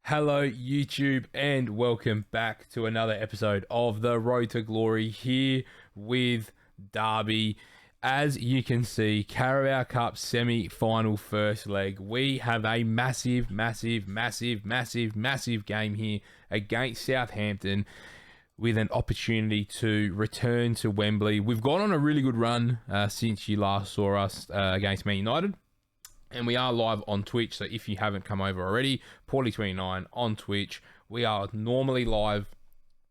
Hello, YouTube, and welcome back to another episode of The Road to Glory here with Derby. As you can see, Carabao Cup semi-final first leg. We have a massive game here against Southampton with an opportunity to return to Wembley. We've gone on a really good run since you last saw us against Man United. And we are live on Twitch, so if you haven't come over already, Paulie29 on Twitch. We are normally live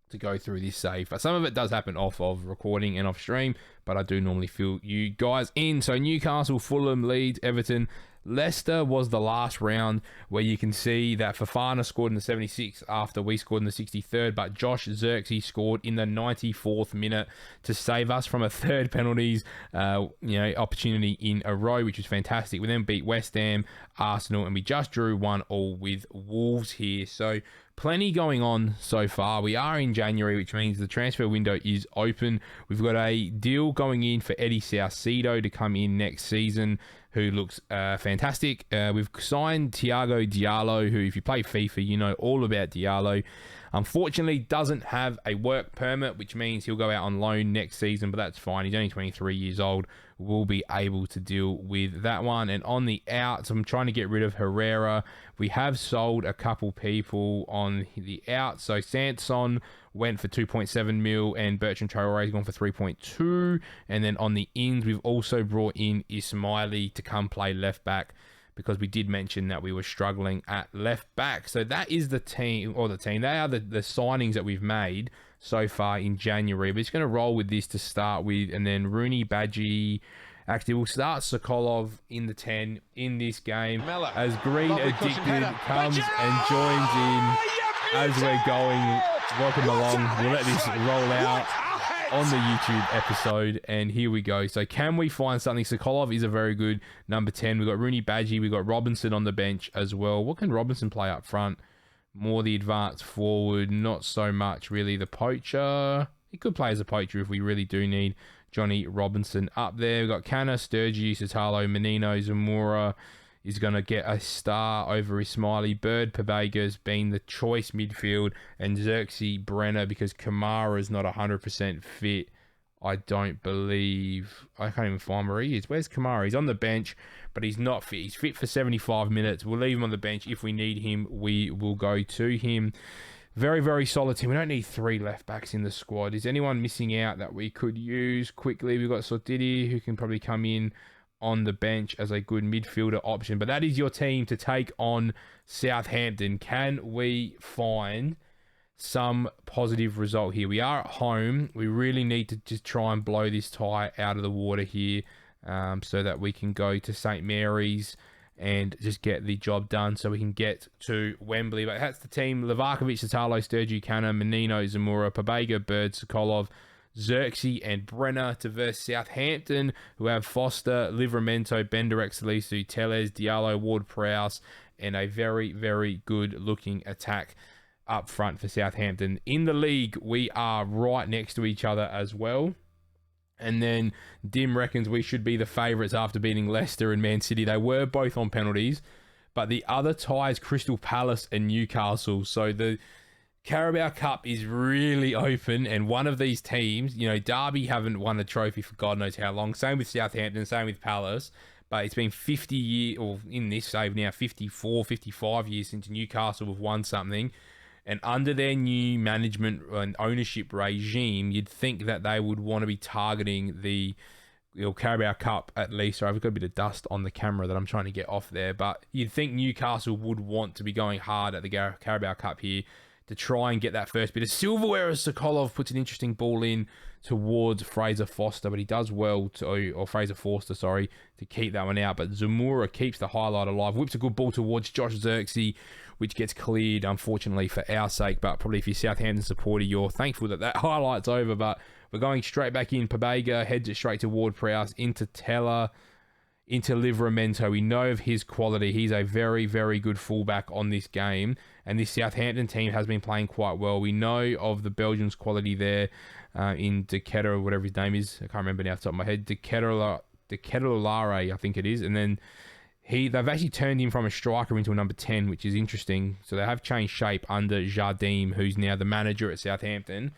to go through this save. But some of it does happen off of recording and off stream, but I do normally fill you guys in. So Newcastle, Fulham, Leeds, Everton. Leicester was the last round where you can see that Fofana scored in the 76th after we scored in the 63rd, but Josh Zirkzee scored in the 94th minute to save us from a third penalties opportunity in a row, which was fantastic. We then beat West Ham, Arsenal, and we just drew 1-1 with Wolves here. So plenty going on so far. We are in January, which means the transfer window is open. We've got a deal going in for Eddie Saucedo to come in next season, who looks fantastic. We've signed Thiago Diallo, who, if you play FIFA, you know all about Diallo. Unfortunately, doesn't have a work permit, which means he'll go out on loan next season, but that's fine. He's only 23 years old. We'll be able to deal with that one. And on the outs, I'm trying to get rid of Herrera. We have sold a couple people on the out. So Sanson went for 2.7 mil and Bertrand Traore has gone for 3.2. And then on the ins, we've also brought in Ismaili to come play left back, because we did mention that we were struggling at left back. So that is the team. They are the signings that we've made so far in January. We're just going to roll with this to start with. And then Rooney, Badgie. Actually, we'll start Sokolov in the 10 in this game as Green Addicted comes and joins in as we're going. Welcome along. We'll let this roll out on the YouTube episode, and here we go. So can we find something? Sokolov is a very good number 10. We've got Rooney, Badgie. We've got Robinson on the bench as well. What can Robinson play up front? More the advanced forward, not so much really the poacher. He could play as a poacher if we really do need Johnny Robinson up there. We've got Canna, Sturgis, Satalo, Menino, Zamora is going to get a star over Ismaili. Bird, Pabega's been the choice midfield, and Zirkzee, Brenner, because Kamara is not 100% fit. I don't believe. I can't even find where he is. Where's Kamara? He's on the bench, but he's not fit. He's fit for 75 minutes. We'll leave him on the bench. If we need him, we will go to him. Very solid team. We don't need 3 left backs in the squad. Is anyone missing out that we could use quickly? We've got Sotiri, who can probably come in on the bench as a good midfielder option. But that is your team to take on Southampton. Can we find some positive result here? We are at home. We really need to just try and blow this tie out of the water here, so that we can go to St. Mary's and just get the job done so we can get to Wembley. But that's the team. Livakovic, Satalo, Sturgi, Canna, Menino, Zamora, Pabega, Bird, Sokolov, Zirkzee and Brenner to versus Southampton, who have Foster, Livramento, Benderek, Salisu, Tellez, Diallo, Ward-Prowse, and a very good looking attack up front for Southampton. In the league, we are right next to each other as well. And then Dim reckons we should be the favourites after beating Leicester and Man City. They were both on penalties, but the other tie is Crystal Palace and Newcastle. So the Carabao Cup is really open, and one of these teams, Derby haven't won a trophy for God knows how long. Same with Southampton, same with Palace. But it's been 50 years, or in this save now, 54, 55 years since Newcastle have won something. And under their new management and ownership regime, you'd think that they would want to be targeting the Carabao Cup at least. So I've got a bit of dust on the camera that I'm trying to get off there. But you'd think Newcastle would want to be going hard at the Carabao Cup here to try and get that first bit of silverware, as Sokolov puts an interesting ball in towards Fraser Foster, but he does well or Fraser Forster, sorry, to keep that one out. But Zamora keeps the highlight alive, whips a good ball towards Josh Zirkzee, which gets cleared, unfortunately, for our sake. But probably if you're Southampton supporter, you're thankful that highlight's over. But we're going straight back in. Pabega heads it straight to Ward-Prowse, into Teller, into Livramento. We know of his quality. He's a very good fullback on this game. And this Southampton team has been playing quite well. We know of the Belgians' quality there in De Ketter, or whatever his name is. I can't remember now off the top of my head. De Kettelare, I think it is. And then they've actually turned him from a striker into a number 10, which is interesting. So they have changed shape under Jardim, who's now the manager at Southampton.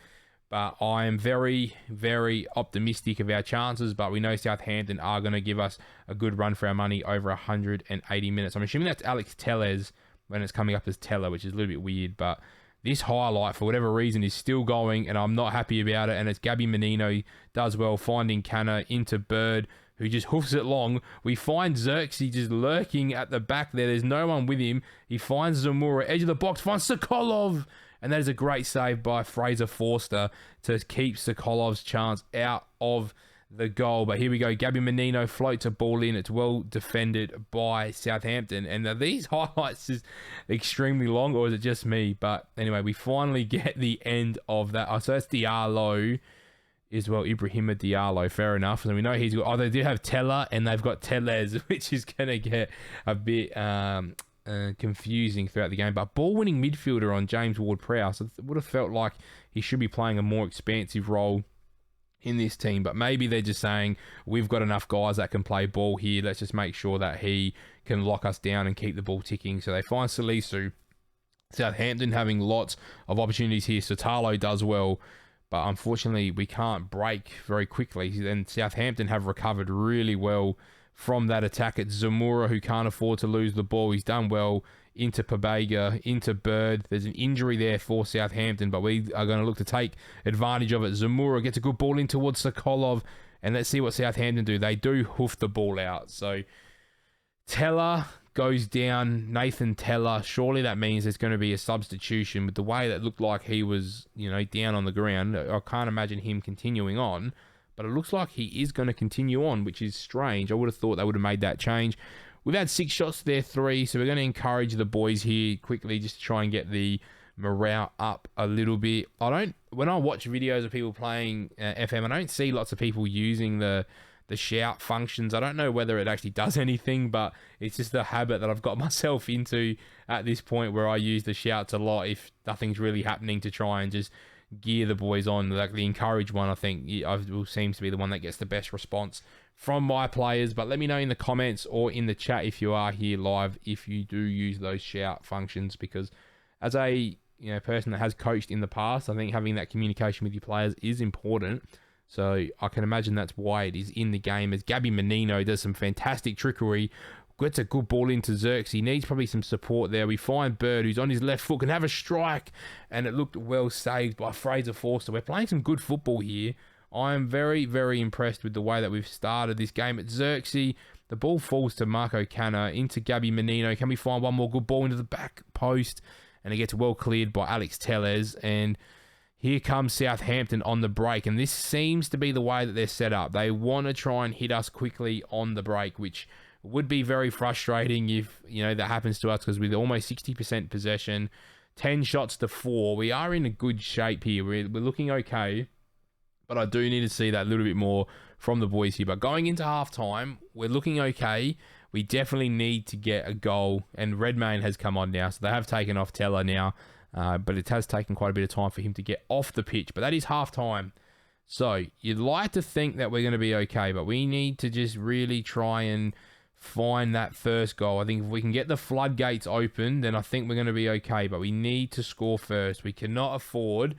But I am very, very optimistic of our chances. But we know Southampton are going to give us a good run for our money over 180 minutes. I'm assuming that's Alex Tellez when it's coming up as Teller, which is a little bit weird. But this highlight, for whatever reason, is still going, and I'm not happy about it. And it's Gabby Menino does well, finding Canna into Bird, who just hoofs it long. We find Xerxes just lurking at the back there. There's no one with him. He finds Zamora, edge of the box, finds Sokolov. And that is a great save by Fraser Forster to keep Sokolov's chance out of the goal. But here we go. Gabby Menino floats a ball in. It's well defended by Southampton. And are these highlights just extremely long, or is it just me? But anyway, we finally get the end of that. Oh, so that's Diallo as well. Ibrahima Diallo. Fair enough. And we know he's got... Oh, they do have Teller and they've got Tellez, which is going to get a bit... confusing throughout the game. But ball-winning midfielder on James Ward-Prowse, it would have felt like he should be playing a more expansive role in this team. But maybe they're just saying, we've got enough guys that can play ball here. Let's just make sure that he can lock us down and keep the ball ticking. So they find Salisu. Southampton having lots of opportunities here. Sotalo does well. But unfortunately, we can't break very quickly. And Southampton have recovered really well from that attack. It's Zamora who can't afford to lose the ball. He's done well into Pabega, into Bird. There's an injury there for Southampton, but we are going to look to take advantage of it. Zamora gets a good ball in towards Sokolov, and let's see what Southampton do. They do hoof the ball out. So Teller goes down, Nathan Teller. Surely that means there's going to be a substitution. With the way that looked like he was, down on the ground, I can't imagine him continuing on. But it looks like he is going to continue on, which is strange. I would have thought they would have made that change. We've had 6 shots there, 3. So we're going to encourage the boys here quickly just to try and get the morale up a little bit. When I watch videos of people playing FM, I don't see lots of people using the shout functions. I don't know whether it actually does anything, but it's just the habit that I've got myself into at this point where I use the shouts a lot if nothing's really happening, to try and just gear the boys on. Like the encourage one, I think seems to be the one that gets the best response from my players. But let me know in the comments or in the chat if you are here live if you do use those shout functions, because as a person that has coached in the past, I think having that communication with your players is important. So I can imagine that's why it is in the game, as Gabby Menino does some fantastic trickery, gets a good ball into Xerxes. He needs probably some support there. We find Bird, who's on his left foot, can have a strike, and it looked well saved by Fraser Forster. We're playing some good football here. I am very, very impressed with the way that we've started this game. At Xerxes, the ball falls to Marco Canna, into Gabby Menino. Can we find one more good ball into the back post? And it gets well cleared by Alex Tellez, and here comes Southampton on the break, and this seems to be the way that they're set up. They want to try and hit us quickly on the break, which would be very frustrating if, that happens to us, because with almost 60% possession, 10 shots to 4, we are in a good shape here. We're looking okay, but I do need to see that a little bit more from the boys here. But going into halftime, we're looking okay. We definitely need to get a goal, and Redmayne has come on now, so they have taken off Teller now, but it has taken quite a bit of time for him to get off the pitch. But that is halftime. So you'd like to think that we're going to be okay, but we need to just really try and find that first goal. I think if we can get the floodgates open, then I think we're going to be okay, but we need to score first. We cannot afford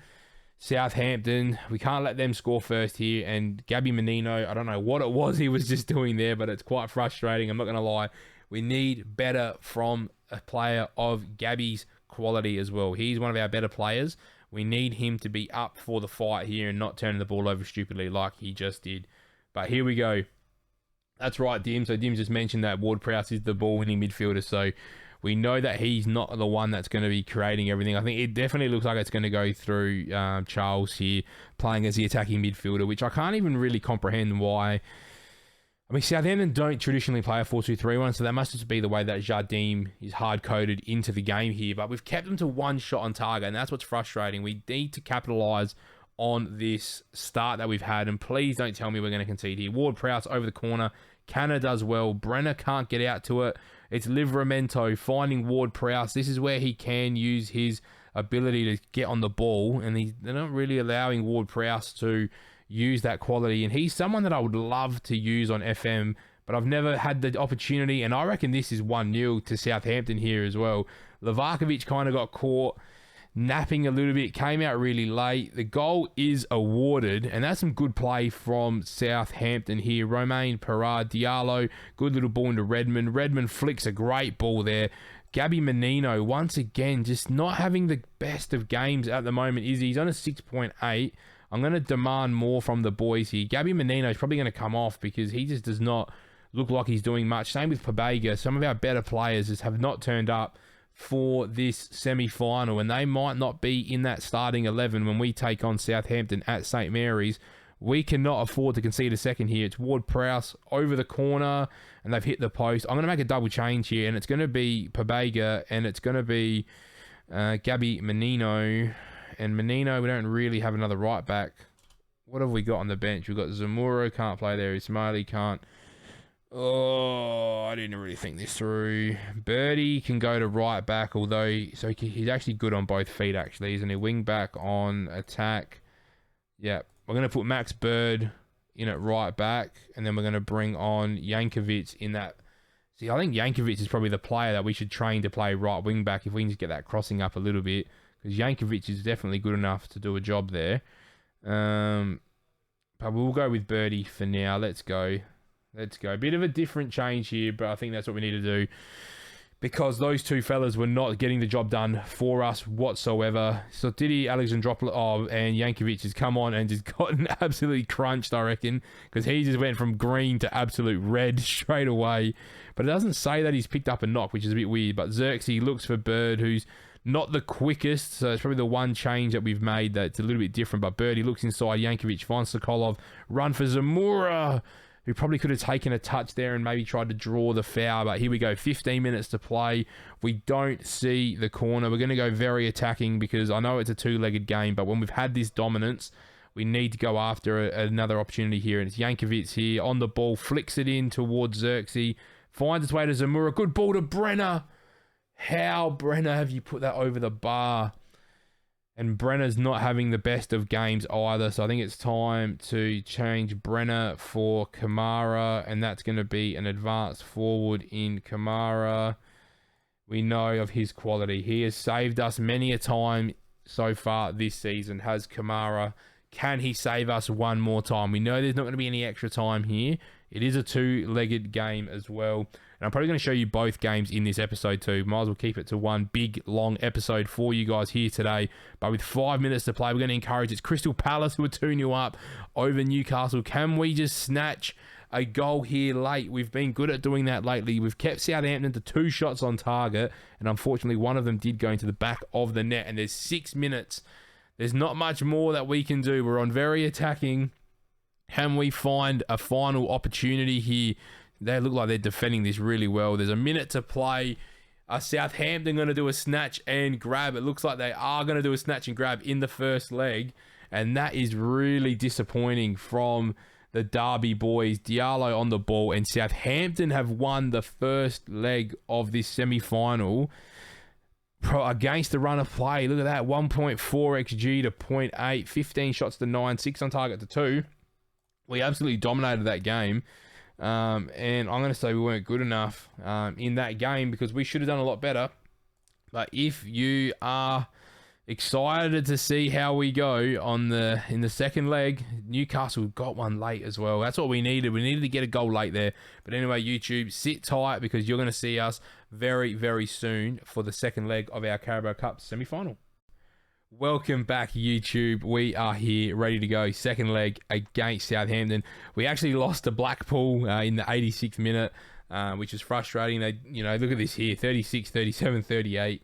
Southampton. We can't let them score first here. And Gabby Menino, I don't know what it was he was just doing there, but it's quite frustrating. I'm not going to lie. We need better from a player of Gabby's quality as well. He's one of our better players. We need him to be up for the fight here and not turning the ball over stupidly like he just did. But here we go. That's right, Dim. So Dim just mentioned that Ward-Prowse is the ball-winning midfielder. So we know that he's not the one that's going to be creating everything. I think it definitely looks like it's going to go through Charles here, playing as the attacking midfielder, which I can't even really comprehend why. I mean, Southampton don't traditionally play a 4-2-3-1, so that must just be the way that Jardim is hard-coded into the game here. But we've kept them to 1 shot on target, and that's what's frustrating. We need to capitalise on this start that we've had, and please don't tell me we're going to concede here. Ward-Prowse over the corner. Canna does well. Brenner can't get out to it. It's Livramento finding Ward-Prowse. This is where he can use his ability to get on the ball, and they're not really allowing Ward-Prowse to use that quality. And he's someone that I would love to use on FM but I've never had the opportunity, and I reckon this is 1-0 to Southampton here as well. Livakovic kind of got caught napping a little bit, came out really late. The goal is awarded, and that's some good play from Southampton here. Romain Perard, Diallo, good little ball into Redmond. Redmond flicks a great ball there. Gabby Menino, once again, just not having the best of games at the moment, is he? He's on a 6.8. I'm going to demand more from the boys here. Gabby Menino is probably going to come off because he just does not look like he's doing much. Same with Pabega. Some of our better players just have not turned up for this semi-final, and they might not be in that starting 11 when we take on Southampton at St. Mary's. We cannot afford to concede a second here. It's Ward-Prowse over the corner, and they've hit the post. I'm going to make a double change here, and it's going to be Pabega, and it's going to be Gabby Menino. And Menino, we don't really have another right back. What have we got on the bench? We've got Zamora, can't play there. Ismaili can't. Oh, I didn't really think this through. Birdie can go to right back, although he's actually good on both feet, actually, isn't he? Wing back on attack. Yeah, we're going to put Max Bird in at right back, and then we're going to bring on Jankovic in that. See, I think Jankovic is probably the player that we should train to play right wing back if we can just get that crossing up a little bit, because Jankovic is definitely good enough to do a job there. But we'll go with Birdie for now. Let's go. Let's go. A bit of a different change here, but I think that's what we need to do, because those two fellas were not getting the job done for us whatsoever. So Didi Alexandropoulos and Jankovic has come on and just gotten absolutely crunched, I reckon, because he just went from green to absolute red straight away. But it doesn't say that he's picked up a knock, which is a bit weird. But Xerxes looks for Bird, who's not the quickest, so it's probably the one change that we've made that's a little bit different. But Birdie looks inside, Jankovic finds Sokolov, run for Zamora, who probably could have taken a touch there and maybe tried to draw the foul. But here we go, 15 minutes to play. We don't see the corner. We're going to go very attacking because I know it's a two-legged game, but when we've had this dominance, we need to go after another opportunity here. And it's Jankovic here on the ball, flicks it in towards Xerxes, finds its way to Zamora. Good ball to Brenner. How, Brenner, have you put that over the bar? And Brenner's not having the best of games either. So I think it's time to change Brenner for Kamara. And that's going to be an advanced forward in Kamara. We know of his quality. He has saved us many a time so far this season, has Kamara. Can he save us one more time? We know there's not going to be any extra time here. It is a two-legged game as well. And I'm probably going to show you both games in this episode too. Might as well keep it to one big, long episode for you guys here today. But with 5 minutes to play, we're going to encourage it's Crystal Palace who are 2-0 up over Newcastle. Can we just snatch a goal here late? We've been good at doing that lately. We've kept Southampton to 2 shots on target. And unfortunately, one of them did go into the back of the net. And there's 6 minutes. There's not much more that we can do. We're on very attacking. Can we find a final opportunity here? They look like they're defending this really well. There's a minute to play. Are Southampton going to do a snatch and grab? It looks like they are going to do a snatch and grab in the first leg. And that is really disappointing from the Derby boys. Diallo on the ball. And Southampton have won the first leg of this semi-final against the run of play. Look at that. 1.4 XG to 0.8. 15 shots to 9. 6 on target to 2. We absolutely dominated that game. And I'm going to say we weren't good enough in that game because we should have done a lot better. But if you are excited to see how we go in the second leg, Newcastle got one late as well. That's what we needed. We needed to get a goal late there. But anyway, YouTube, sit tight because you're going to see us very, very soon for the second leg of our Carabao Cup semi-final. Welcome back, YouTube. We are here ready to go. Second leg against Southampton. We actually lost to Blackpool in the 86th minute, which is frustrating. They, look at this here, 36, 37, 38,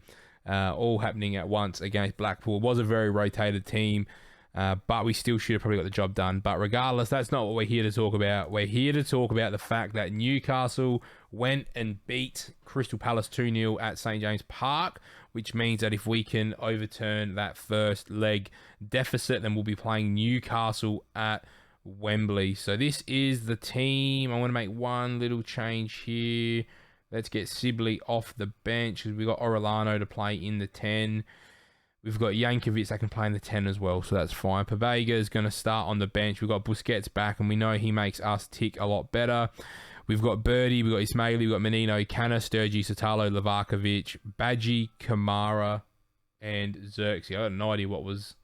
all happening at once against Blackpool. It was a very rotated team, but we still should have probably got the job done. But regardless, that's not what we're here to talk about. We're here to talk about the fact that Newcastle went and beat Crystal Palace 2-0 at St. James Park, which means that if we can overturn that first leg deficit, then we'll be playing Newcastle at Wembley. So this is the team. I want to make one little change here. Let's get Sibley off the bench because we've got Orellano to play in the 10. We've got Jankovic that can play in the 10 as well, so that's fine. Pavega is going to start on the bench. We've got Busquets back, and we know he makes us tick a lot better. We've got Birdie, we've got Ismaili, we've got Menino, Canna, Sturgey, Sotalo, Livakovic, Badji, Kamara, and Xerxes. I had no idea what was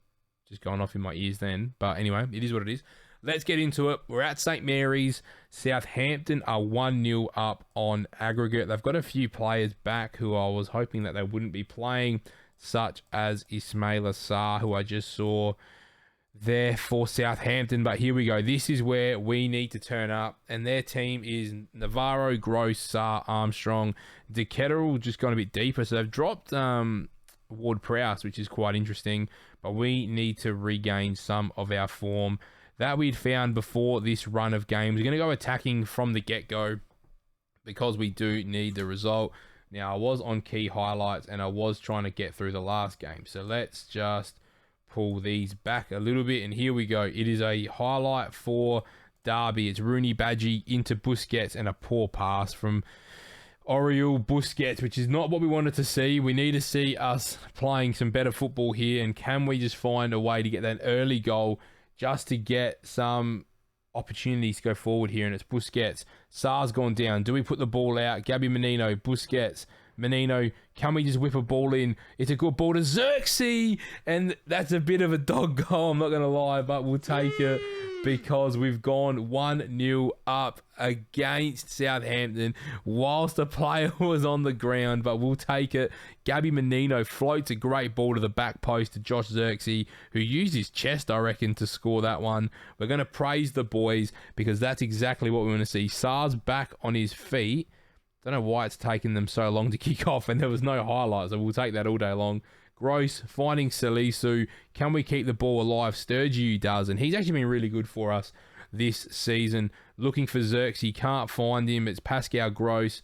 just going off in my ears then. But anyway, it is what it is. Let's get into it. We're at St. Mary's. Southampton are 1-0 up on aggregate. They've got a few players back who I was hoping that they wouldn't be playing, such as Ismaila Sarr, who I just saw there for Southampton. But here we go. This is where we need to turn up. And their team is Navarro, Gross, Sarr, Armstrong. De Ketterall just gone a bit deeper. So they've dropped Ward-Prowse, which is quite interesting. But we need to regain some of our form that we'd found before this run of games. We're going to go attacking from the get-go because we do need the result. Now, I was on key highlights and I was trying to get through the last game. So let's just pull these back a little bit. And here we go. It is a highlight for Derby. It's Rooney Badgie into Busquets and a poor pass from Oriol Busquets, which is not what we wanted to see. We need to see us playing some better football here. And can we just find a way to get that early goal just to get some opportunities to go forward here? And it's Busquets. Sarr's gone down. Do we put the ball out? Gabby Menino, Busquets, Menino. Can we just whip a ball in? It's a good ball to Xerxes. And that's a bit of a dog goal, I'm not going to lie, but we'll take it because we've gone 1-0 up against Southampton whilst the player was on the ground, but we'll take it. Gabby Menino floats a great ball to the back post to Josh Xerxes, who used his chest, I reckon, to score that one. We're going to praise the boys because that's exactly what we want to see. Sarr's back on his feet. Don't know why it's taken them so long to kick off, and there was no highlights, so we'll take that all day long. Gross finding Salisu. Can we keep the ball alive? Sturgey does, and he's actually been really good for us this season. Looking for Xerxes, can't find him. It's Pascal Gross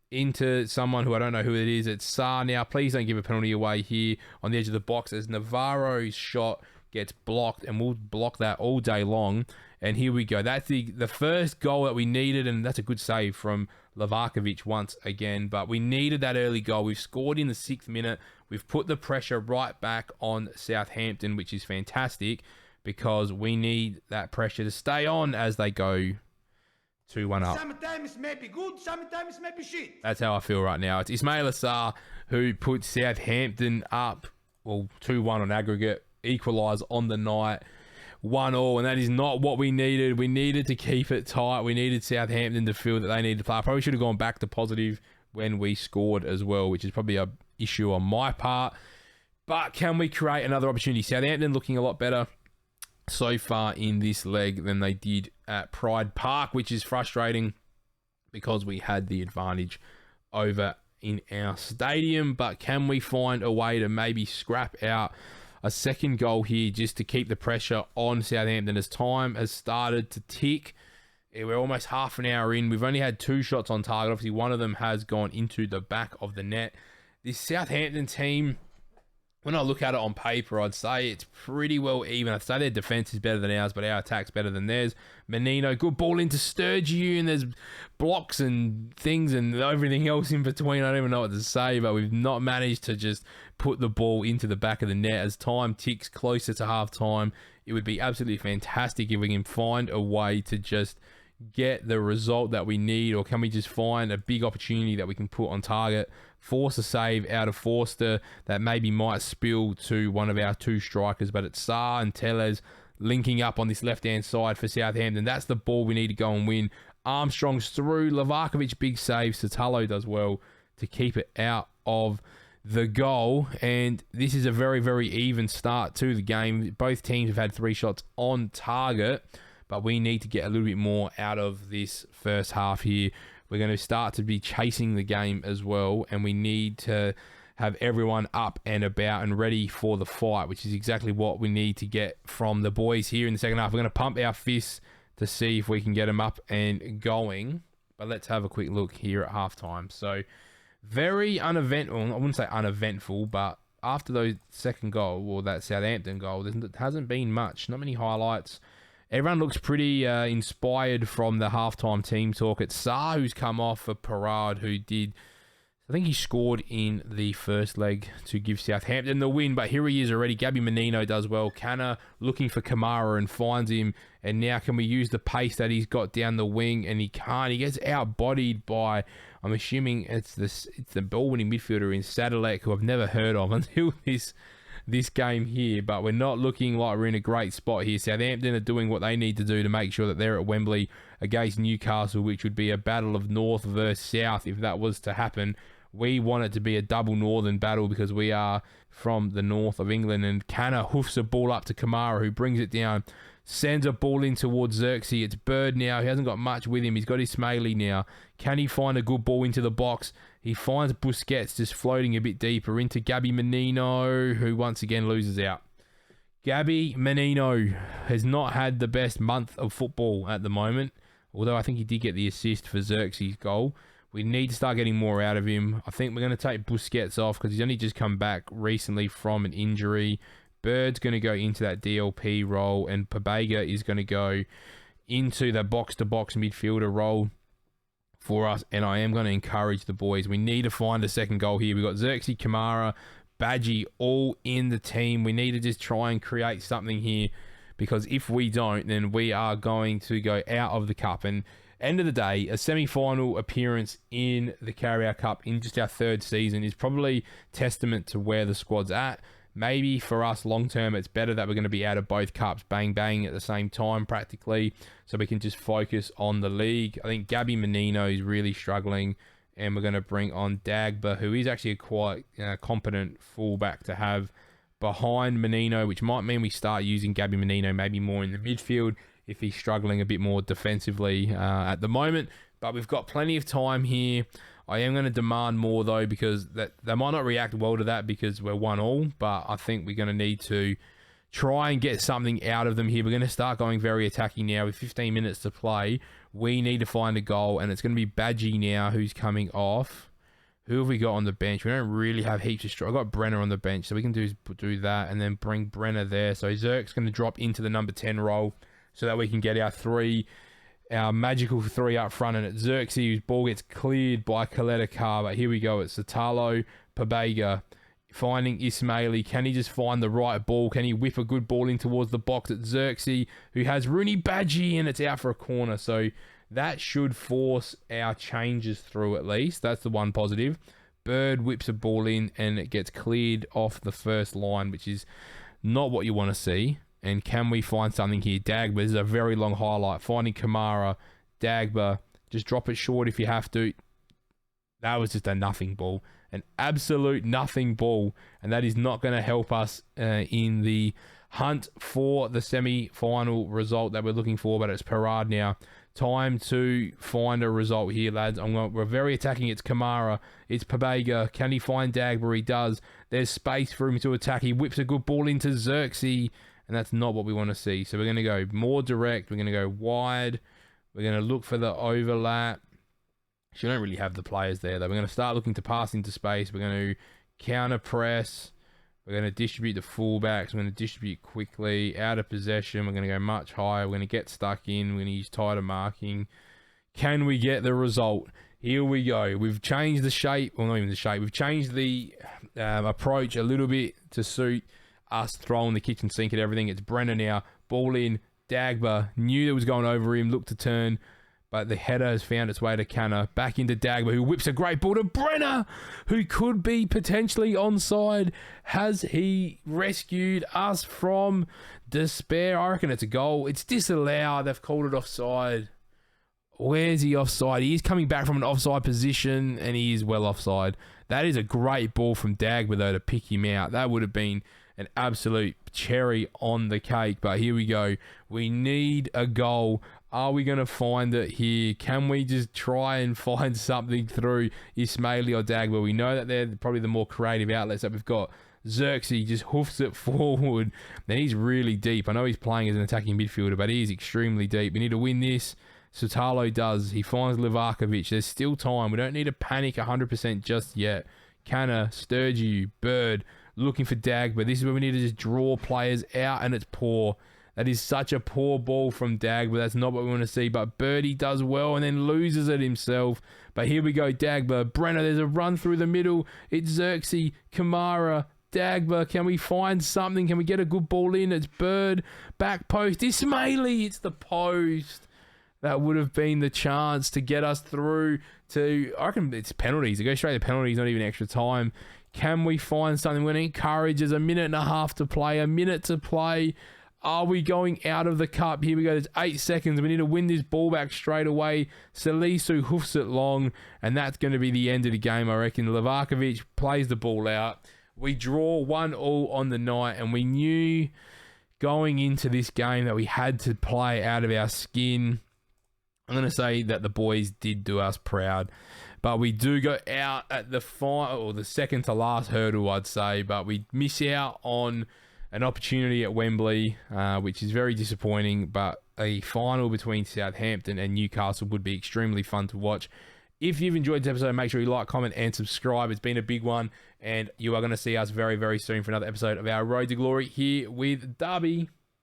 into someone who I don't know who it is. It's Sarr now. Please don't give a penalty away here on the edge of the box as Navarro's shot gets blocked, and we'll block that all day long. And here we go. That's the first goal that we needed, and that's a good save from Livakovic once again. But we needed that early goal. We've scored in the 6th minute. We've put the pressure right back on Southampton, which is fantastic because we need that pressure to stay on as they go 2-1 up. Sometimes may be good, sometimes may be shit. That's how I feel right now. It's Ismaila Sarr who puts Southampton up, well, 2-1 on aggregate, equalise on the night. 1-1, and that is not what we needed. We needed to keep it tight. We needed Southampton to feel that they needed to play. I probably should have gone back to positive when we scored as well, which is probably a issue on my part. But can we create another opportunity? Southampton looking a lot better so far in this leg than they did at Pride Park, which is frustrating because we had the advantage over in our stadium. But can we find a way to maybe scrap out a second goal here just to keep the pressure on Southampton as time has started to tick? We're almost half an hour in. We've only had 2 shots on target. Obviously, one of them has gone into the back of the net. This Southampton team, when I look at it on paper, I'd say it's pretty well even. I'd say their defense is better than ours, but our attack's better than theirs. Menino, good ball into Sturgey, and there's blocks and things and everything else in between. I don't even know what to say, but we've not managed to just put the ball into the back of the net. As time ticks closer to half-time, it would be absolutely fantastic if we can find a way to just get the result that we need, or can we just find a big opportunity that we can put on target, force a save out of Forster that maybe might spill to one of our 2 strikers. But it's Sarr and Tellez linking up on this left-hand side for Southampton. That's the ball we need to go and win. Armstrong's through. Livakovic, big save. Sotalo does well to keep it out of the goal. And this is a very, very even start to the game. Both teams have had 3 shots on target, but we need to get a little bit more out of this first half here. We're going to start to be chasing the game as well, and we need to have everyone up and about and ready for the fight, which is exactly what we need to get from the boys here in the second half. We're going to pump our fists to see if we can get them up and going, but let's have a quick look here at halftime. So very uneventful. I wouldn't say uneventful, but after those second goal, or that Southampton goal, there hasn't been much. Not many highlights. Everyone looks pretty inspired from the halftime team talk. It's Sarr who's come off for Parade, who did I think he scored in the first leg to give Southampton the win, but here he is already. Gabby Menino does well. Canna looking for Kamara and finds him. And now can we use the pace that he's got down the wing? And he can't. He gets out-bodied by, I'm assuming it's the ball-winning midfielder in Sadalek, who I've never heard of until this game here. But we're not looking like we're in a great spot here. Southampton are doing what they need to do to make sure that they're at Wembley against Newcastle, which would be a battle of North versus South if that was to happen. We want it to be a double northern battle because we are from the north of England. And Canna hoofs a ball up to Kamara, who brings it down, sends a ball in towards Xerxes. It's Bird now. He hasn't got much with him. He's got Ismaili now. Can he find a good ball into the box? He finds Busquets just floating a bit deeper into Gabby Menino, who once again loses out. Gabby Menino has not had the best month of football at the moment, although I think he did get the assist for Xerxes' goal. We need to start getting more out of him. I think we're going to take Busquets off because he's only just come back recently from an injury. Bird's going to go into that DLP role, and Pabega is going to go into the box-to-box midfielder role for us, and I am going to encourage the boys. We need to find a second goal here. We've got Xerxes, Kamara, Badgie all in the team. We need to just try and create something here, because if we don't, then we are going to go out of the cup. And end of the day, a semi-final appearance in the Carabao Cup in just our third season is probably testament to where the squad's at. Maybe for us long-term, it's better that we're going to be out of both cups, bang, bang, at the same time practically, so we can just focus on the league. I think Gabby Menino is really struggling, and we're going to bring on Dagba, who is actually a quite competent fullback to have behind Menino, which might mean we start using Gabby Menino maybe more in the midfield if he's struggling a bit more defensively at the moment. But we've got plenty of time here. I am going to demand more, though, because they might not react well to that because we're 1-1, but I think we're going to need to try and get something out of them here. We're going to start going very attacking now with 15 minutes to play. We need to find a goal, and it's going to be Badgie now who's coming off. Who have we got on the bench? We don't really have heaps of strike. I've got Brenner on the bench, so we can do that and then bring Brenner there. So Zerk's going to drop into the number 10 role so that we can get our magical three up front. And it's Xerxes, whose ball gets cleared by Coletta Carr. But here we go. It's Satalo, Pabega finding Ismaili. Can he just find the right ball? Can he whip a good ball in towards the box at Xerxes, who has Rooney Badgie, and it's out for a corner. So that should force our changes through at least. That's the one positive. Bird whips a ball in, and it gets cleared off the first line, which is not what you want to see. And can we find something here? Dagba, this is a very long highlight. Finding Kamara, Dagba, just drop it short if you have to. That was just a nothing ball. An absolute nothing ball. And that is not going to help us in the hunt for the semi-final result that we're looking for. But it's Parade now. Time to find a result here, lads. We're very attacking. It's Kamara. It's Pabega. Can he find Dagba? He does. There's space for him to attack. He whips a good ball into Xerxes. And that's not what we want to see. So we're going to go more direct. We're going to go wide. We're going to look for the overlap. We don't really have the players there, though. We're going to start looking to pass into space. We're going to counter press. We're going to distribute the fullbacks. We're going to distribute quickly. Out of possession. We're going to go much higher. We're going to get stuck in. We're going to use tighter marking. Can we get the result? Here we go. We've changed the shape. Well, not even the shape. We've changed the approach a little bit to suit us throwing the kitchen sink at everything. It's Brenner now. Ball in. Dagba knew it was going over him. Looked to turn. But the header has found its way to Canna. Back into Dagba, who whips a great ball to Brenner, who could be potentially onside. Has he rescued us from despair? I reckon it's a goal. It's disallowed. They've called it offside. Where's he offside? He is coming back from an offside position, and he is well offside. That is a great ball from Dagba, though, to pick him out. That would have been an absolute cherry on the cake. But here we go. We need a goal. Are we going to find it here? Can we just try and find something through Ismaili or Dagba? We know that they're probably the more creative outlets that we've got. Xerxes just hoofs it forward. Then he's really deep. I know he's playing as an attacking midfielder, but he is extremely deep. We need to win this. Sotalo does. He finds Livakovic. There's still time. We don't need to panic 100% just yet. Canna, Sturgis, Bird, looking for Dagba. This is where we need to just draw players out, and it's poor. That is such a poor ball from Dagba. That's not what we want to see. But Birdie does well and then loses it himself. But here we go, Dagba. Brenner, there's a run through the middle. It's Xerxes, Kamara, Dagba. Can we find something? Can we get a good ball in? It's Bird. Back post. Ismaili. It's the post. That would have been the chance to get us through to, I reckon it's penalties. It goes straight to penalties, not even extra time. Can we find something? We're going to encourage. There's a minute and a half to play. A minute to play. Are we going out of the cup? Here we go. There's 8 seconds. We need to win this ball back straight away. Salisu hoofs it long, and that's going to be the end of the game, I reckon. Livakovic plays the ball out. We draw 1-1 on the night, and we knew going into this game that we had to play out of our skin. I'm going to say that the boys did do us proud. But we do go out at the final, or the second to last hurdle, I'd say. But we miss out on an opportunity at Wembley, which is very disappointing, but a final between Southampton and Newcastle would be extremely fun to watch. If you've enjoyed this episode, make sure you like, comment, and subscribe. It's been a big one, and you are going to see us very, very soon for another episode of our Road to Glory here with Darby.